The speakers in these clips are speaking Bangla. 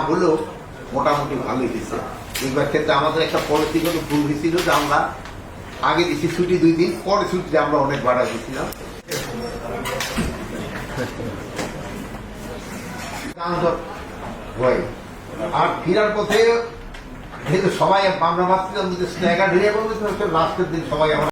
হলেও মোটামুটি ভালোই দিচ্ছে। এইবার ক্ষেত্রে আমাদের একটা পলিসিগত ভুল হয়েছিল যে আমরা আগে দিচ্ছি ছুটি 2 দিন, পরে ছুটিতে আমরা অনেক বাড়া দিচ্ছিলাম। আর ফিরার পথে যেহেতু সবাই আমরা ভাবছিলাম যে স্ন্যাগার ঢিরে বলবে, লাস্টের দিন সবাই আমরা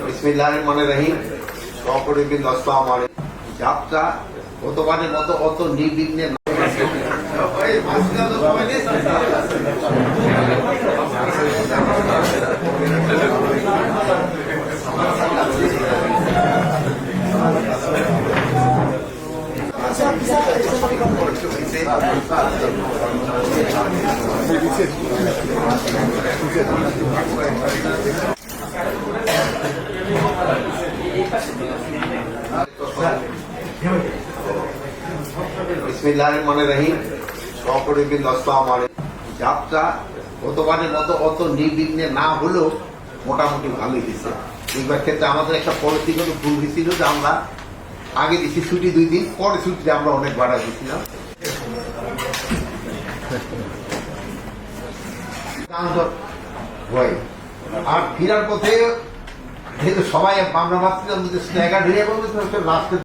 বিসমিল্লাহির-রহমানির-রহিম। সকলকে আসসালামু আলাইকুম। যাত্রা গতবারের মতো অত নির্বিঘ্নে বিসমিল্লাহির-রহমানির-রহিম। সকলকে আসসালামু আলাইকুম। যাত্রা গতবারের মতো অত নির্বিঘ্নে না হলেও মোটামুটি ভালোই দিচ্ছে। এইবার ক্ষেত্রে আমাদের একটা পলিসিগত ভুল হয়েছিল যে আমরা আগে দিচ্ছি ছুটি 2 দিন, পরে ছুটিতে আমরা অনেক বাড়া দিচ্ছিলাম। আর ফিরার পথে যেহেতু সবাই আমরা ভাবছিলাম যে স্ন্যাগার ঢিরে বলবে, লাস্টের